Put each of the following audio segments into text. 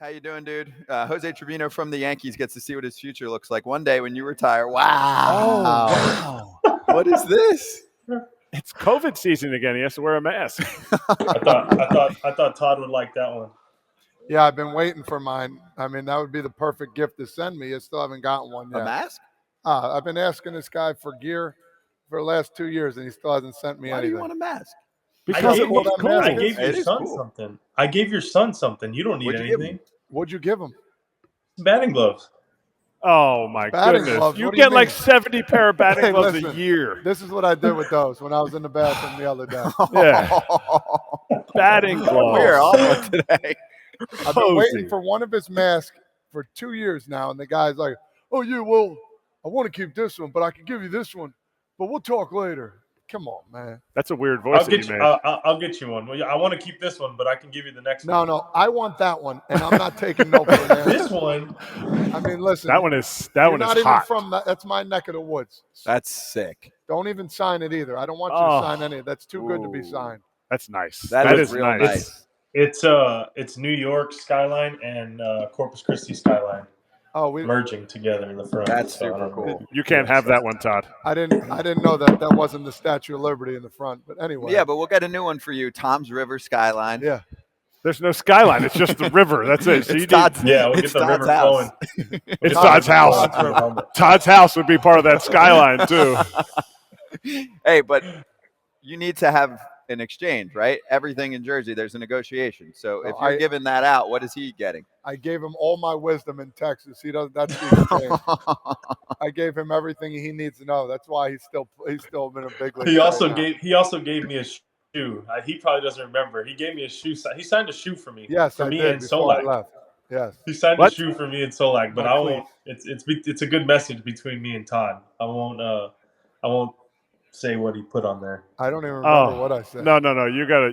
How you doing, dude? Jose Trevino from the Yankees gets to see what his future looks like one day when you retire. Wow. Oh, wow. What is this? It's COVID season again. He has to wear a mask. I thought Todd would like that one. Yeah, I've been waiting for mine. I mean, that would be the perfect gift to send me. I still haven't gotten one yet. A mask? I've been asking this guy for gear for the last 2 years, and he still hasn't sent me Why anything. do you want a mask? Because it looks cool. I gave your It is son cool. something. I gave your son something. You don't need What'd you give anything. What'd you give him? Batting gloves. Oh, my Batting goodness. gloves? You What do you get like mean? 70 pair of batting Hey, gloves a listen. year. This is what I did with those when I was in the bathroom the other day. Yeah. Batting gloves. We are on one today. I've been waiting Cozy. for one of his masks for 2 years now, and the guy's like, "Oh, yeah, well, I want to keep this one, but I can give you this one, but we'll talk later." Come on, man. That's a weird voice I'll that get you you. made. I'll get you one. Well, I want to keep this one, but I can give you the next one. No, I want that one, and I'm not taking no for an answer. This one. I mean, listen. that one is you're not even hot. from that. That's my neck of the woods. That's sick. Don't even sign it either. I don't want you Oh. to sign any. That's too good to be Ooh. signed. That's nice. That is real nice. It's New York skyline and Corpus Christi skyline Oh, merging together in the front. That's So I super don't know. cool. You can't have that one, Todd. I didn't know that wasn't the Statue of Liberty in the front. But anyway. Yeah, but we'll get a new one for you. Tom's River Skyline. Yeah. There's no skyline. It's just the river. That's it. So It's you Todd's, Yeah, we'll get it's the Todd's river house. flowing. It's Todd's house. Todd's house would be part of that skyline, too. Hey, but you need to have an exchange, right? Everything in Jersey, there's a negotiation. So if you're giving that out, what is he getting? I gave him all my wisdom in Texas. He doesn't. That's the exchange. I gave him everything he needs to know. That's why he's still in a big league. He also now. gave me a shoe. He probably doesn't remember. He gave me a shoe. He signed a shoe for me. Yes, for I me did and before I Solak. left. Yes. He signed What? a shoe for me and Solak, but My I won't. It's a good message between me and Todd. I won't say what he put on there. I don't even remember what I said. No. You gotta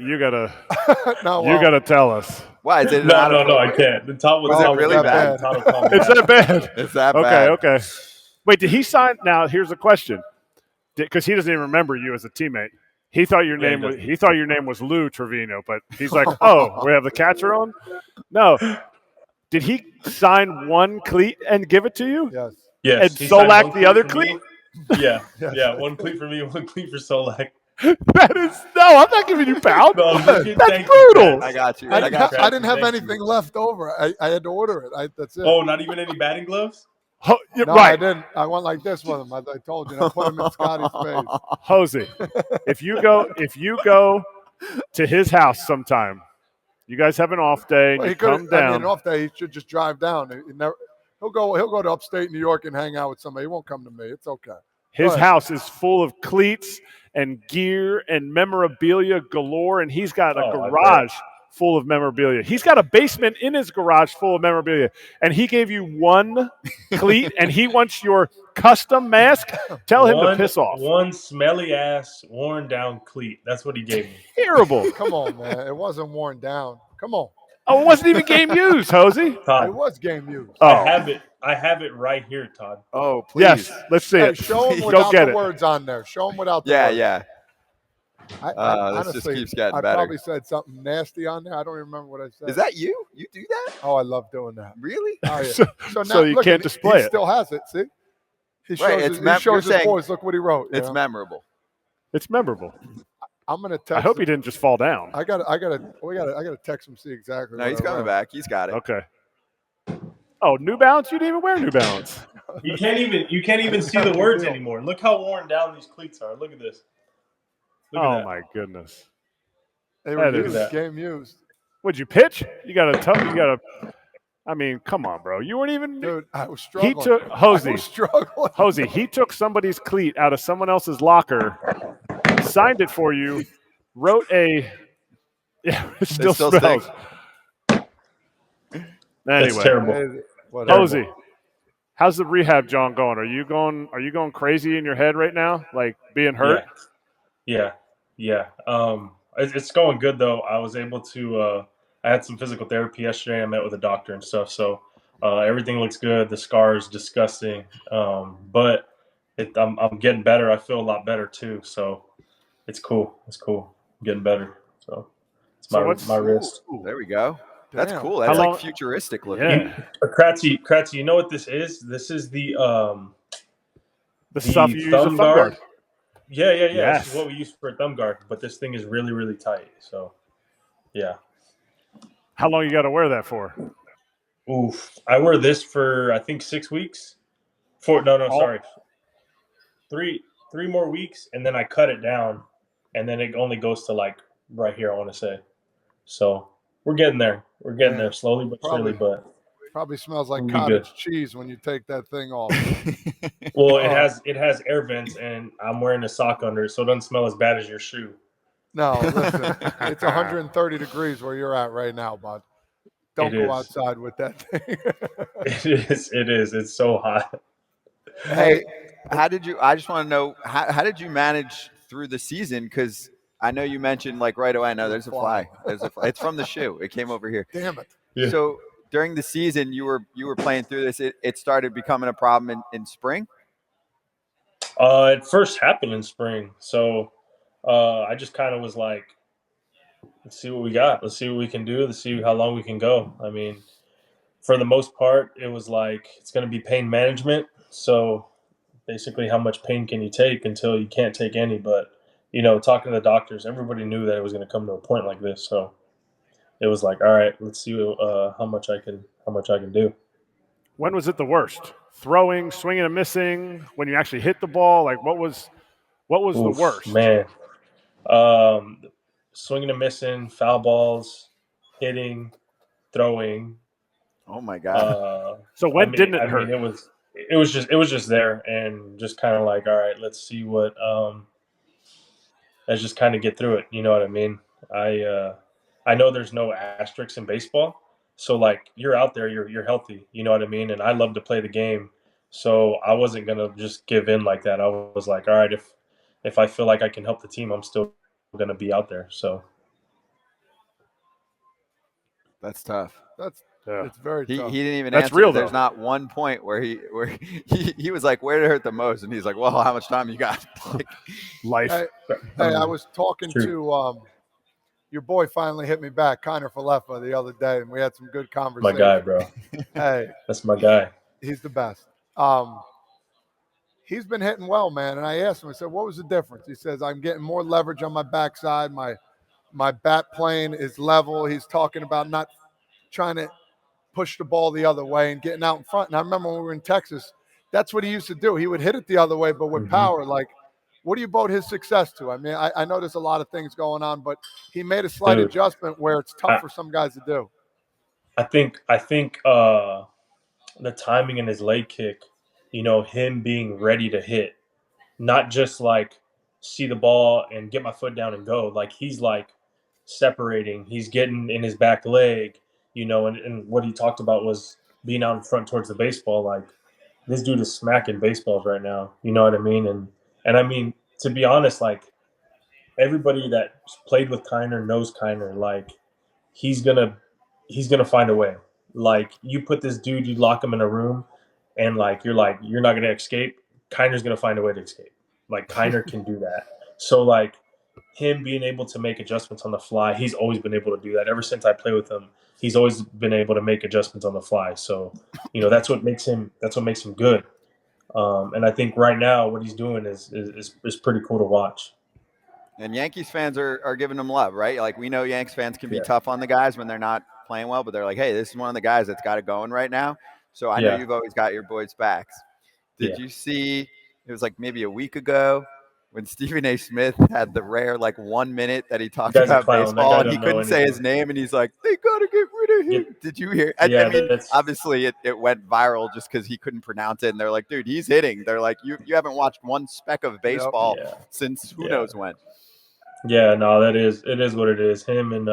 No, you gotta tell us. Why is it No, not I can't. The Todd Was it really bad? Todd will call me It's back. that bad. It's that bad. Okay. Wait, did he sign? Now here's the question, because he doesn't even remember you as a teammate. He thought your name was Lou Trevino, but he's like, oh, we have the catcher on. No, did he sign one cleat and give it to you? Yes. Yes. And he signed Solak one the other for me. cleat? Yeah. Yes. Yeah. One cleat for me, one cleat for Solak. That is no. I'm not giving you pound. No, That's thank brutal. I got you. I I didn't, got have, you. I didn't have Thank you. anything left over. I had to order it. That's it. Oh, not even any batting gloves? no, I Right, didn't. I went like this with him. I told you. And I put him in Scotty's face. Jose. If you go to his house sometime, you guys have an off day and Well, you he could. come down. an off day. He should just drive down. He'll go to upstate New York and hang out with somebody. He won't come to me. It's okay. His Right. house is full of cleats and gear and memorabilia galore, and he's got a Oh, I garage full of memorabilia. He's got a basement in his garage full of memorabilia, and he gave you one cleat, and he wants your custom mask. Tell him to piss off. One smelly ass, worn down cleat. That's what he gave me. Terrible. Come on, man. It wasn't worn down. Come on. Oh, it wasn't even game used, Jose. It Todd, was game used. Oh, I have it right here, Todd. Oh, please. yes. Let's see Hey, it. show him Go without get the it. words on there. Show him without the Yeah, words. yeah. I This just honestly, keeps getting I better. probably said something nasty on there. I don't even remember what I said. Is that you? You do that? Oh, I love doing that. Really? Oh, yeah. So now, you look, can't he display it. still has it. See, he shows, Right, his, it's he shows you're his saying boys. Look what he wrote. you It's know? memorable. It's memorable. I'm gonna text. I hope he him. didn't just fall down. I gotta text him. See exactly. No, what he's I coming wrote. back. He's got it. Okay. Oh, New Balance? You didn't even wear New Balance. You can't even see the words anymore. Look how worn down these cleats are. Look at this. Look at Oh that. my goodness. They That were is- used. that. Game used. Would you pitch? You got to. I mean, come on, bro. You weren't even. Dude, I was He struggling. took I Jose. was struggling. Jose. He took somebody's cleat out of someone else's locker, signed it for you, wrote a. Yeah, it still still smells. That's Anyway, terrible. Whatever. Jose, how's the rehab, John, going? Are you going crazy in your head right now, like being hurt? Yeah. It's going good though. I was able to. I had some physical therapy yesterday. I met with a doctor and stuff, so everything looks good. The scar is disgusting, but I'm getting better. I feel a lot better too, so it's cool. I'm getting better. So it's my wrist. There we go. That's Damn. cool. That's like futuristic looking. Yeah. Kratzy, you know what this is? This is the stuff you use a thumb guard. Yeah. Yes. This is what we use for a thumb guard, but this thing is really, really tight. So, yeah. How long you got to wear that for? Oof. I wear this for, I think, 6 weeks. Sorry. Three more weeks, and then I cut it down, and then it only goes to like right here, I want to say. So we're getting there. We're getting there slowly but surely. But probably smells like cottage cheese when you take that thing off. Well, it has air vents, and I'm wearing a sock under it, so it doesn't smell as bad as your shoe. No, listen, it's 130 degrees where you're at right now, bud. Don't go outside with that thing. It is. It's so hot. Hey, I just want to know, how did you manage through the season? Because I know you mentioned like right away, no, there's a fly. It's from the shoe. It came over here. Damn it. Yeah. So during the season, you were playing through this. It started becoming a problem in spring? It first happened in spring. So I just kind of was like, let's see what we got. Let's see what we can do. Let's see how long we can go. I mean, for the most part, it was like it's going to be pain management. So basically, how much pain can you take until you can't take any? But, talking to the doctors, everybody knew that it was going to come to a point like this. So it was like, all right, let's see how much I can do. When was it the worst? Throwing, swinging and missing, when you actually hit the ball? Like what was the worst? Man. Swinging and missing, foul balls, hitting, throwing. Oh my God. So when didn't it hurt? It was just there, and just kind of like, all right, let's see what let's just kind of get through it. You know what I mean? I know there's no asterisks in baseball, so like you're out there, you're healthy. You know what I mean? And I love to play the game, so I wasn't gonna just give in like that. I was like, all right, if I feel like I can help the team, I'm still gonna be out there. So that's tough. It's very tough. He didn't even That's answer. real, There's though. not one point where he was like, where did it hurt the most? And he's like, well, how much time you got? Life. Hey, I was talking to your boy finally hit me back, Kiner Falefa, the other day, and we had some good conversation. My guy, bro. Hey. That's my guy. He's the best. He's been hitting well, man. And I asked him, I said, what was the difference? He says, I'm getting more leverage on my backside. My bat plane is level. He's talking about not trying to push the ball the other way and getting out in front. And I remember when we were in Texas, that's what he used to do. He would hit it the other way, but with power. Like, what do you vote his success to? I mean, I know there's a lot of things going on, but he made a slight adjustment where it's tough for some guys to do. I think the timing in his leg kick, him being ready to hit, not just like see the ball and get my foot down and go. Like he's like separating, he's getting in his back leg, and what he talked about was being out in front towards the baseball. Like this dude is smacking baseballs right now. You know what I mean? And I mean, to be honest, like everybody that played with Kiner knows Kiner. Like he's gonna find a way. Like you put this dude, you lock him in a room, and you're not gonna escape. Kiner's gonna find a way to escape. Like Kiner can do that. So like him being able to make adjustments on the fly, he's always been able to do that. Ever since I play with him, he's always been able to make adjustments on the fly. So that's what makes him good. And I think right now what he's doing is pretty cool to watch. And Yankees fans are giving him love, right? Like we know Yanks fans can be tough on the guys when they're not playing well, but they're like, hey, this is one of the guys that's got it going right now. So I know you've always got your boys' backs. Did you see, it was like maybe a week ago when Stephen A. Smith had the rare 1 minute that he talked about baseball and he couldn't say his name and he's like, they got to get rid of him. Did you hear? I mean, obviously it went viral just because he couldn't pronounce it and they're like, dude, he's hitting. They're like, you haven't watched one speck of baseball since who knows when. Yeah, no, it is what it is. Him and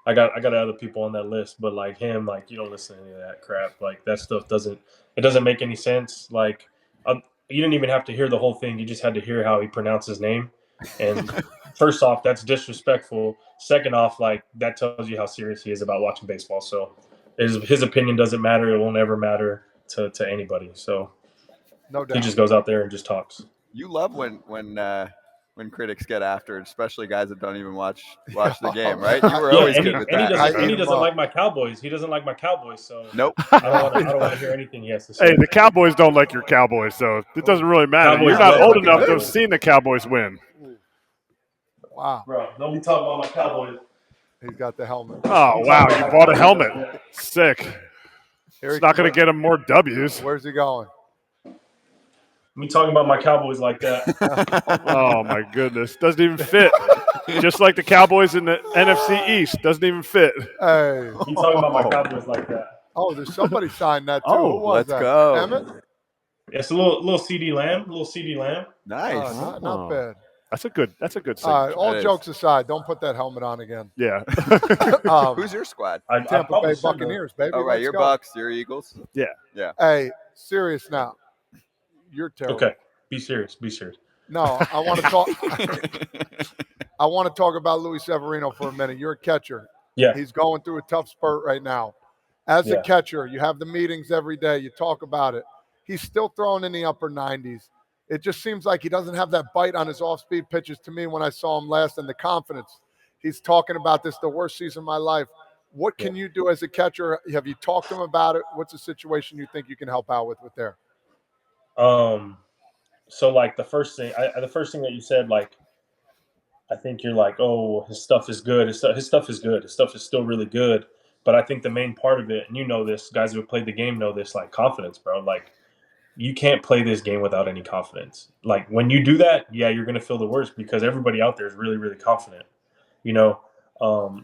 I got other people on that list, but like him, like you don't listen to any of that crap. Like that stuff doesn't make any sense. Like you didn't even have to hear the whole thing. You just had to hear how he pronounced his name. And first off, that's disrespectful. Second off, like that tells you how serious he is about watching baseball. So his opinion doesn't matter. It won't ever matter to anybody. So no doubt. He just goes out there and just talks. You love when when critics get after, especially guys that don't even watch the game, right? You were always good with that. And he doesn't like my Cowboys. He doesn't like my Cowboys, so nope. I don't want to hear anything he has to say. Hey, the Cowboys don't like your Cowboys, so it doesn't really matter. Cowboys You're not old enough to have Cowboys. seen the Cowboys win. Wow. Bro, don't be talking about my Cowboys. He's got the helmet. Oh, wow. You bought a helmet. Sick. It's not going to get him more W's. Where's he going? Me talking about my Cowboys like that. Oh, my goodness. Doesn't even fit. Just like the Cowboys in the NFC East. Doesn't even fit. Hey. Me talking about my Cowboys like that. Oh, there's somebody signed that too. Oh, who was let's that? go. Emmett? It's a little CD Lamb. Nice. Not bad. That's a good signature. All right, all jokes aside, don't put that helmet on again. Yeah. Who's your squad? Tampa Bay Buccaneers, baby. Oh, right. Your Bucks, your Eagles. Yeah. Hey, serious now. You're terrible. Okay. Be serious. No, I want to talk. I want to talk about Luis Severino for a minute. You're a catcher. Yeah. He's going through a tough spurt right now. As a catcher, you have the meetings every day. You talk about it. He's still throwing in the upper 90s. It just seems like he doesn't have that bite on his off-speed pitches to me when I saw him last, and the confidence. He's talking about this, the worst season of my life. What can you do as a catcher? Have you talked to him about it? What's the situation you think you can help out with there? So like the first thing that you said, like, I think you're like, oh, his stuff is good. His stuff is good. His stuff is still really good. But I think the main part of it, and you know this, guys who have played the game know this, like confidence, bro. Like, you can't play this game without any confidence. Like, when you do that, yeah, you're going to feel the worst because everybody out there is really, really confident, you know?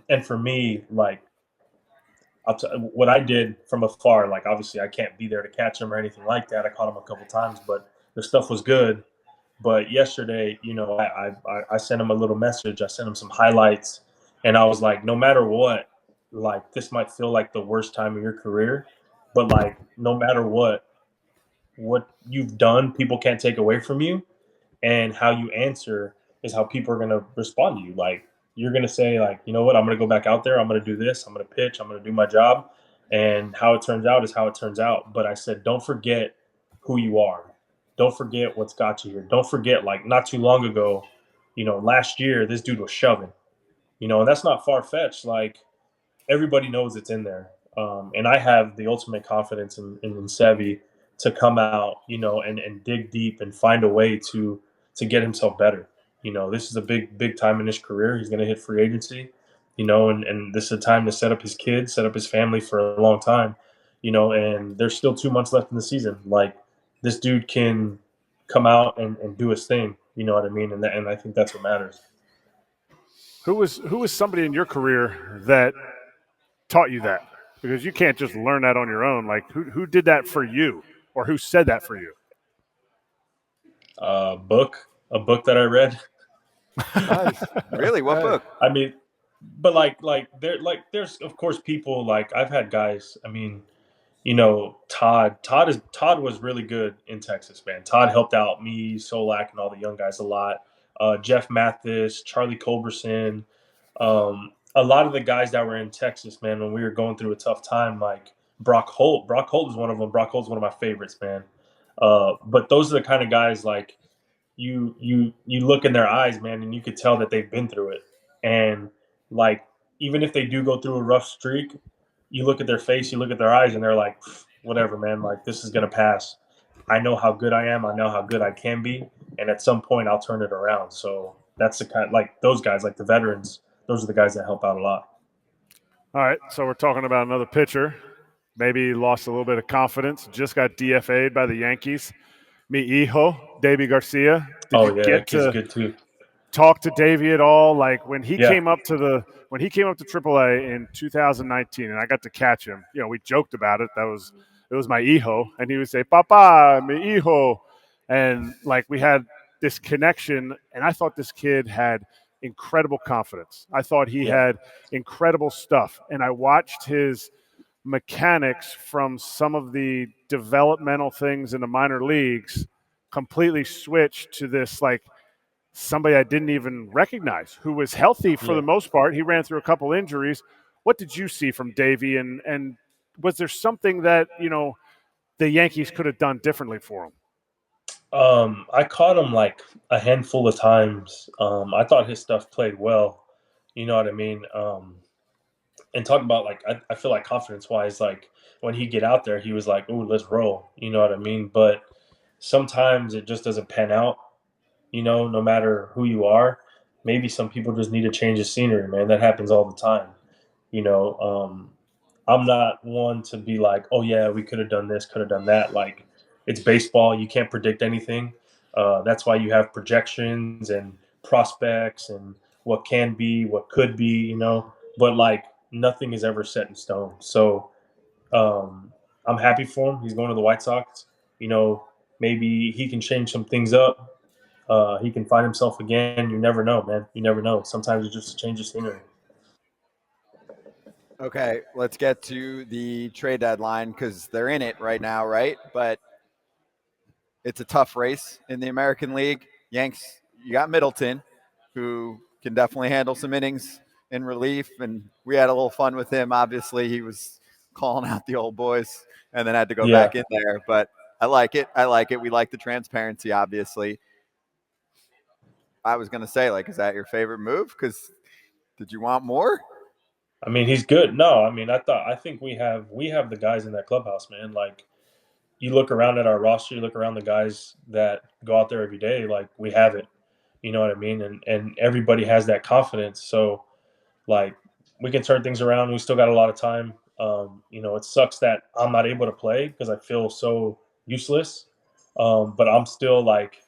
And for me, like, what I did from afar, like, obviously I can't be there to catch him or anything like that. I caught him a couple times, but the stuff was good. But yesterday, you know, I sent him a little message. I sent him some highlights, and I was like, no matter what, like, this might feel like the worst time of your career, but, like, no matter what you've done, people can't take away from you, and how you answer is how people are going to respond to you. Like, you're going to say, like, you know what, I'm going to go back out there, I'm going to do this, I'm going to pitch, I'm going to do my job, and how it turns out is how it turns out. But I said, don't forget who you are. Don't forget what's got you here. Don't forget, like, not too long ago, you know, last year, this dude was shoving, you know, and that's not far-fetched. Like, everybody knows it's in there. And I have the ultimate confidence in Sevy to come out, you know, and dig deep and find a way to get himself better. You know, this is a big time in his career. He's going to hit free agency, you know, and this is a time to set up his kids, set up his family for a long time, you know, and there's still 2 months left in the season. Like, this dude can come out and do his thing, you know what I mean? And I think that's what matters. Who was somebody in your career that taught you that? Because you can't just learn that on your own. Like, who did that for you, or who said that for you? A book that I read. Nice. Really? What book? I mean, but there's of course people, like, I've had guys. I mean, you know, Todd was really good in Texas, man. Todd helped out me, Solak, and all the young guys a lot. Jeff Mathis, Charlie Culberson, a lot of the guys that were in Texas, man, when we were going through a tough time, like Brock Holt. Brock Holt is one of them. Brock Holt's one of my favorites, man. But those are the kind of guys, like, you look in their eyes, man, and you could tell that they've been through it. And, like, even if they do go through a rough streak, you look at their face, you look at their eyes, and they're like, whatever, man, like, this is going to pass. I know how good I am. I know how good I can be. And at some point, I'll turn it around. So that's the kind, like, those guys, like the veterans, those are the guys that help out a lot. All right, so we're talking about another pitcher. Maybe lost a little bit of confidence. Just got DFA'd by the Yankees. Mi hijo, Deivi Garcia. Did you get to good too. Talk to Deivi at all? Like, when he came up to AAA in 2019, and I got to catch him. You know, we joked about it. It was my hijo, and he would say, "Papa, mi hijo," and, like, we had this connection. And I thought this kid had incredible confidence. I thought he had incredible stuff, and I watched his mechanics from some of the developmental things in the minor leagues completely switch to this, like, somebody I didn't even recognize, who was healthy for the most part. He ran through a couple injuries. What did you see from Deivi, and was there something that, you know, the Yankees could have done differently for him? I caught him like a handful of times. I thought his stuff played well. You know what I mean? And talking about like, I feel like confidence wise, like when he get out there, he was like, "Ooh, let's roll." You know what I mean? But sometimes it just doesn't pan out. No matter who you are, maybe some people just need to change the scenery, man. That happens all the time. You know, I'm not one to be like, oh yeah, we could have done this, could have done that. Like, it's baseball; you can't predict anything. That's why you have projections and prospects and what can be, what could be. But like nothing is ever set in stone. So I'm happy for him. He's going to the White Sox. Maybe he can change some things up. He can find himself again. You never know, man. You never know. Sometimes it's just a change of scenery. Okay, let's get to the trade deadline because they're in it right now, right? But it's a tough race in the American League. Yanks, you got Middleton, who can definitely handle some innings in relief, and we had a little fun with him. Obviously, he was calling out the old boys and then had to go back in there. But I like it. We like the transparency, obviously. I was going to say, like, is that your favorite move? Because did you want more? I mean, he's good. No, I mean, I think we have the guys in that clubhouse, man. Like, you look around at our roster, you look around the guys that go out there every day, like we have it. You know what I mean? And everybody has that confidence. So like we can turn things around. We still got a lot of time. It sucks that I'm not able to play because I feel so useless. But I'm still like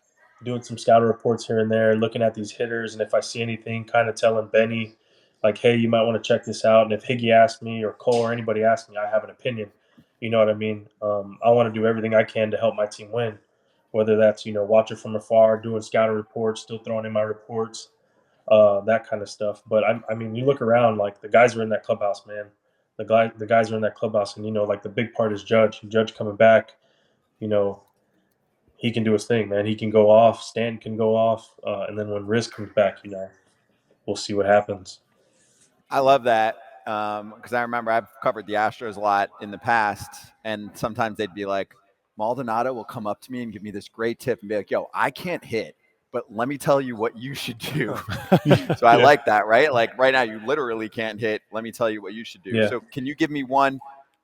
doing some scouting reports here and there, looking at these hitters, and if I see anything, kind of telling Benny, like, hey, you might want to check this out. And if Higgy asks me or Cole or anybody asks me, I have an opinion. You know what I mean? I want to do everything I can to help my team win, whether that's watching from afar, doing scouting reports, still throwing in my reports, that kind of stuff. But I mean, you look around, like the guys are in that clubhouse, man. The guys are in that clubhouse, and like the big part is Judge. Judge coming back, he can do his thing, man. He can go off. Stanton can go off, and then when Riz comes back, we'll see what happens. I love that because I remember I've covered the Astros a lot in the past, and sometimes they'd be like, Maldonado will come up to me and give me this great tip and be like, yo, I can't hit, but let me tell you what you should do. So I like that, right? Like right now, you literally can't hit. Let me tell you what you should do. Yeah. So can you give me one,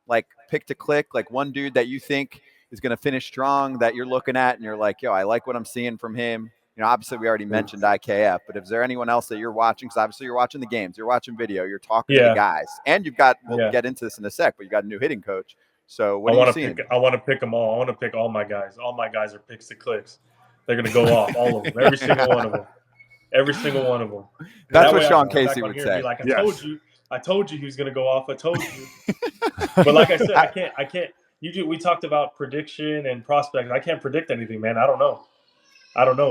like pick to click, like one dude that you think is going to finish strong that you're looking at and you're like, yo, I like what I'm seeing from him. Obviously we already mentioned IKF, but is there anyone else that you're watching? Because obviously you're watching the games, you're watching video, you're talking to the guys, and you've got, we'll get into this in a sec, but you got a new hitting coach. So what are you seeing? I want to pick them all. I want to pick all my guys. All my guys are picks to clicks. They're going to go off, all of them, every single one of them. Every single one of them. That's what Sean Casey would say. Like, I told you he was going to go off. I told you. But like I said, I can't. We talked about prediction and prospects. I can't predict anything, man. I don't know.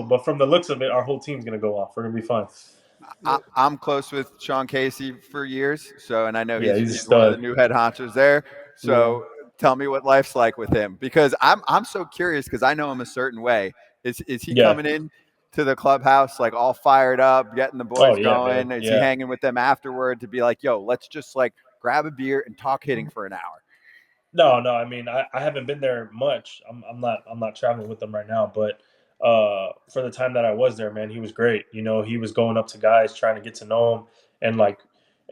But from the looks of it, our whole team's going to go off. We're going to be fine. I'm close with Sean Casey for years. So, and I know he's one of the new head honchos there. So tell me what life's like with him, because I'm so curious because I know him a certain way. Is he coming in to the clubhouse like all fired up, getting the boys going? Is he hanging with them afterward to be like, yo, let's just like grab a beer and talk hitting for an hour? No. I mean, I haven't been there much. I'm not traveling with them right now, but for the time that I was there, man, he was great. He was going up to guys, trying to get to know them, and like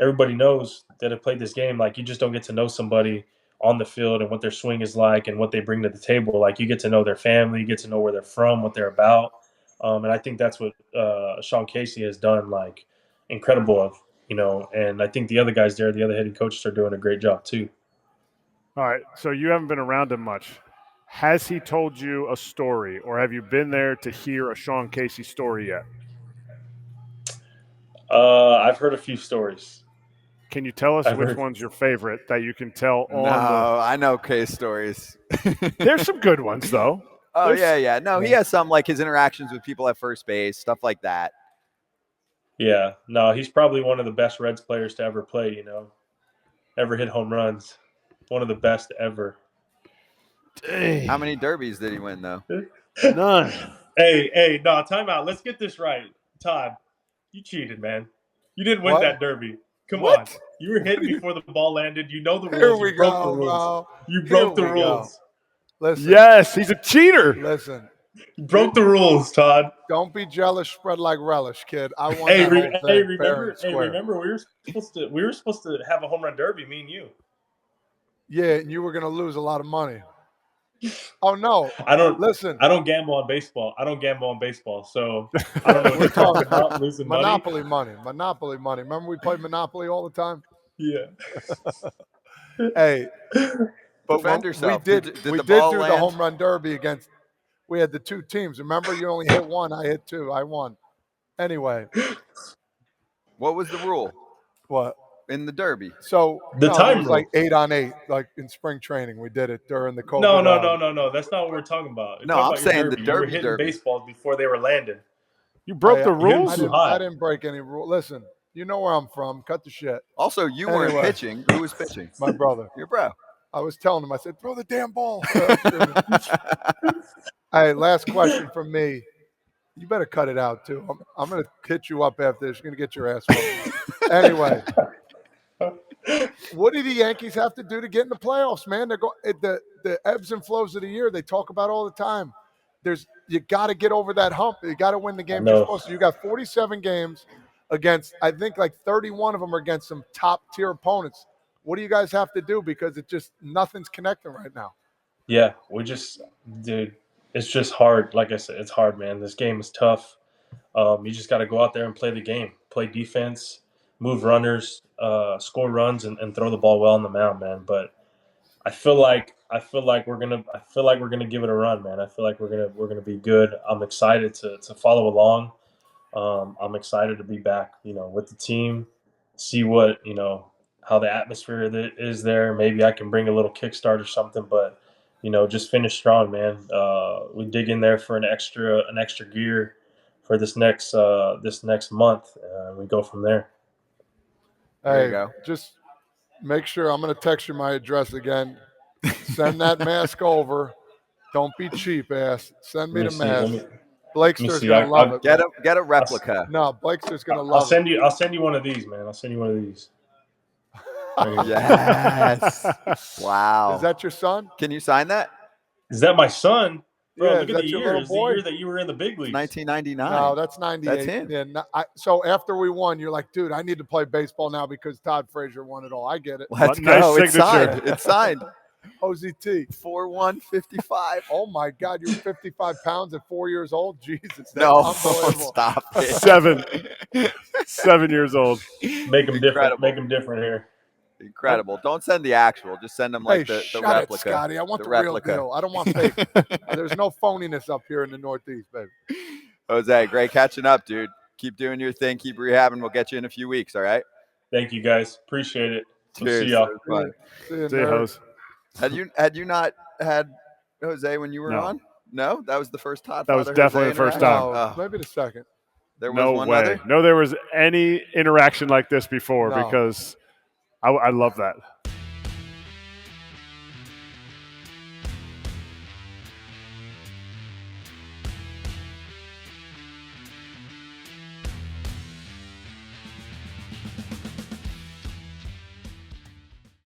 everybody knows that have played this game, like you just don't get to know somebody on the field and what their swing is like and what they bring to the table. Like you get to know their family, you get to know where they're from, what they're about, and I think that's what Sean Casey has done, like incredible of, and I think the other guys there, the other hitting coaches, are doing a great job too. All right, so you haven't been around him much. Has he told you a story, or have you been there to hear a Sean Casey story yet? I've heard a few stories. Can you tell us which one's your favorite that you can tell on I know Case stories. There's some good ones, though. Oh, yeah. No, he has some, like his interactions with people at first base, stuff like that. Yeah. No, he's probably one of the best Reds players to ever play, ever hit home runs. One of the best ever. Dang. How many derbies did he win, though? None. Hey, no, time out. Let's get this right. Todd, you cheated, man. You didn't win that derby. Come on. You were hitting before the ball landed. You know the rules. You broke the rules. Bro. You broke the rules. Listen. Yes, he's a cheater. Listen. Broke the rules, Todd. Don't be jealous. Spread like relish, kid. I won Hey, that whole thing. remember we were supposed to have a home run derby, me and you. Yeah, and you were gonna lose a lot of money. Oh no! I don't listen. I don't gamble on baseball. So I don't know what you're talking about. Losing Monopoly money. Monopoly money. Remember we played Monopoly all the time? Yeah. Hey, but Defend yourself. we did the do ball the land? home run derby against. We had the two teams. Remember, you only hit one. I hit two. I won. Anyway, What was the rule what? in the derby? So The time it was rule. like 8-on-8, like in spring training. We did it during the COVID. No. That's not what we're talking about. No, I'm saying the You were derby. hitting baseballs before they were landed. You broke the rules? I didn't break any rule. Listen, you know where I'm from. Cut the shit. Also, you weren't pitching. Who was pitching? My brother. Your bro. I was telling him, I said, throw the damn ball. Hey, last question from me. You better cut it out, too. I'm going to hit you up after this. You're going to get your ass whooped. Anyway. What do the Yankees have to do to get in the playoffs, man? They're the ebbs and flows of the year they talk about all the time. You got to get over that hump. You got to win the games you're supposed to. You got 47 games against, I think, like 31 of them are against some top-tier opponents. What do you guys have to do? Because nothing's connecting right now. Yeah, dude, it's just hard. Like I said, it's hard, man. This game is tough. You just got to go out there and play the game, play defense, move runners, score runs, and throw the ball well on the mound, man. But I feel like we're gonna give it a run, man. I feel like we're gonna be good. I'm excited to follow along. I'm excited to be back, with the team, see what how the atmosphere is there. Maybe I can bring a little kickstart or something, but just finish strong, man. We dig in there for an extra gear for this next month, and we go from there. There you go. Just make sure I'm going to text you my address again. Send that mask over. Don't be cheap, ass. Send me the mask. Blakester's going to love it. Get a replica. No, Blakester's going to love it. I'll send you one of these, man. I'll send you one of these. Yes. Wow. Is that your son? Can you sign that? Is that my son? Bro, yeah, look at the year. It's the year that you were in the big leagues. 1999. No, that's 98. That's him. Yeah, so after we won, you're like, dude, I need to play baseball now because Todd Frazier won it all. I get it. Let's nice go. It's signature. signed. It's signed. OZT. 4-1-55. Oh, my God. You're 55 pounds at 4 years old? Jesus. No, stop it. 7 years old. Make them different. Make them different here. Incredible. Don't send the actual. Just send them like the replica. It, Scotty. I want the real deal. I don't want fake. There's no phoniness up here in the Northeast, baby. Jose, great catching up, dude. Keep doing your thing. Keep rehabbing. We'll get you in a few weeks, all right? Thank you, guys. Appreciate it. Cheers. See y'all. See you, Jose. Had you not had Jose when you were on? No? That was the first Todd. That was definitely the first time. Maybe the second. There was no one way. other? No, there was any interaction like this before because I love that.